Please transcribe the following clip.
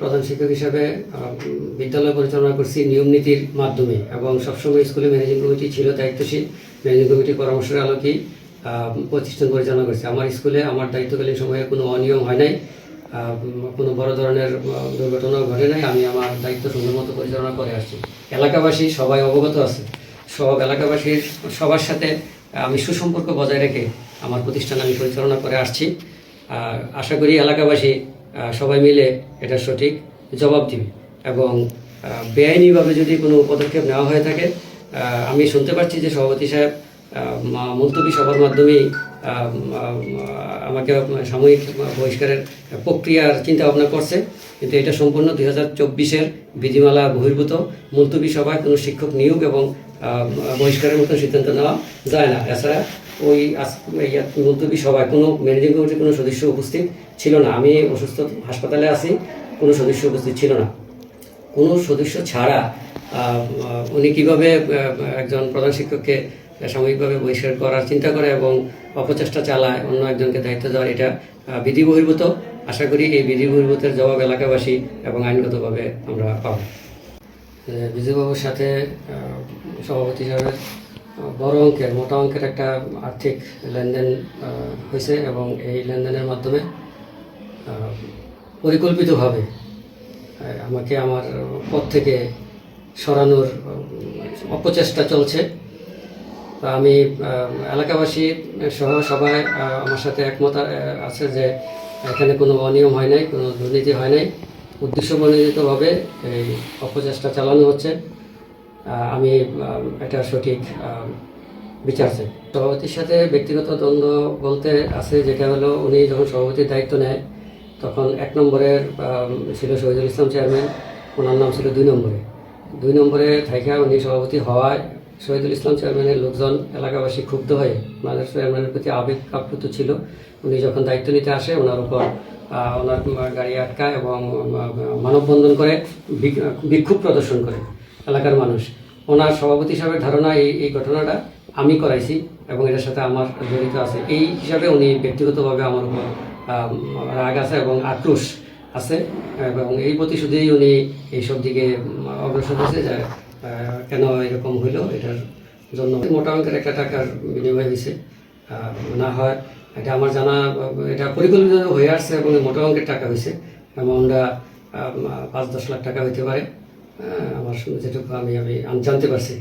প্রধান শিক্ষক হিসাবে বিদ্যালয় পরিচালনা করছি নিয়ম নীতির মাধ্যমে এবং সবসময় স্কুলে ম্যানেজিং কমিটি ছিল দায়িত্বশীল। ম্যানেজিং কমিটির পরামর্শের আলোকেই প্রতিষ্ঠান পরিচালনা করছে। আমার স্কুলে আমার দায়িত্বকালীন সময়ে কোনো অনিয়ম হয় নাই, কোনো বড় ধরনের দুর্ঘটনাও ঘটে নাই। আমি আমার দায়িত্ব সুন্দর মতো পরিচালনা করে আসছি। এলাকাবাসী সবাই অবগত আছে। সব এলাকাবাসীর সবার সাথে আমি সুসম্পর্ক বজায় রেখে আমার প্রতিষ্ঠান আমি পরিচালনা করে আসছি। আশা করি এলাকাবাসী সবাই মিলে এটা সঠিক জবাব দিবে এবং বেআইনিভাবে যদি কোনো পদক্ষেপ নেওয়া হয়ে থাকে, আমি শুনতে পাচ্ছি যে সভাপতি সাহেব মুলতবি সভার মাধ্যমেই আমাকে সাময়িক বহিষ্কারের প্রক্রিয়ার চিন্তা ভাবনা করছে, কিন্তু এটা সম্পূর্ণ 2024-এর বিধিমালা বহির্ভূত। মুলতবি সভায় কোনো শিক্ষক নিয়োগ এবং বহিষ্কারের মতো সিদ্ধান্ত নেওয়া যায় না। এছাড়া ওই মুলতবি সভায় কোনো ম্যানেজিং কমিটির কোনো সদস্য উপস্থিত ছিল না। আমি অসুস্থ হাসপাতালে আছি, কোনো সদস্য উপস্থিত ছিল না। কোনো সদস্য ছাড়া উনি কীভাবে একজন প্রধান শিক্ষককে সাময়িকভাবে বহিষ্কার করার চিন্তা করে এবং অপচেষ্টা চালায় অন্য একজনকে দায়িত্ব দেওয়ার, এটা বিধি বহির্ভূত। আশা করি এই বিধি বহির্ভূতের জবাব এলাকাবাসী এবং আইনগতভাবে আমরা পাব। বিজয়বাবুর সাথে সভাপতি সাহেবের বড় অঙ্কের মোটা অঙ্কের একটা আর্থিক লেনদেন হয়েছে এবং এই লেনদেনের মাধ্যমে পরিকল্পিতভাবে আমাকে আমার পদ থেকে সরানোর অপচেষ্টা চলছে। আমি এলাকাবাসী সহ সবাই আমার সাথে একমত আছে যে এখানে কোনো অনিয়ম হয় নাই, কোনো দুর্নীতি হয় নাই। উদ্দেশ্যপ্রণোদিতভাবে এই অপচেষ্টা চালানো হচ্ছে। আমি এটা সঠিক বিচার চাই। সভাপতির সাথে ব্যক্তিগত দ্বন্দ্ব বলতে আছে, যেটা হলো উনি যখন সভাপতির দায়িত্ব নেয় তখন 1 নম্বরের ছিল শহীদুল ইসলাম চেয়ারম্যান, ওনার নাম ছিল 2 নম্বরে। 2 নম্বরে থেকে উনি সভাপতি হওয়ায় শহীদুল ইসলাম চেয়ারম্যানের লোকজন এলাকাবাসী ক্ষুব্ধ হয়ে ওনার চেয়ারম্যানের প্রতি আবেগ আপ্লুত ছিল। উনি যখন দায়িত্ব নিতে আসে ওনার উপর ওনার গাড়ি আটকায় এবং মানববন্ধন করে বিক্ষোভ প্রদর্শন করে এলাকার মানুষ। ওনার সভাপতি হিসাবে ধারণা এই ঘটনাটা আমি করাইছি এবং এটার সাথে আমার জড়িত আছে, এই হিসাবে উনি ব্যক্তিগতভাবে আমার উপর রাগ আছে এবং আক্রোশ আছে এবং এই প্রতিশোধেই উনি এইসব দিকে অগ্রসর হয়েছে যে কেন এরকম হইল, এটার জন্য মোটা অঙ্কের একটা টাকার বিনিময় হয়েছে। না হয় এটা আমার জানা, এটা পরিকল্পিত হয়ে আসছে এবং মোটা অঙ্কের টাকা হয়েছে। অ্যামাউন্টটা 5-10 লাখ টাকা হইতে পারে, আমার যেটুকু আমি জানতে পারছি।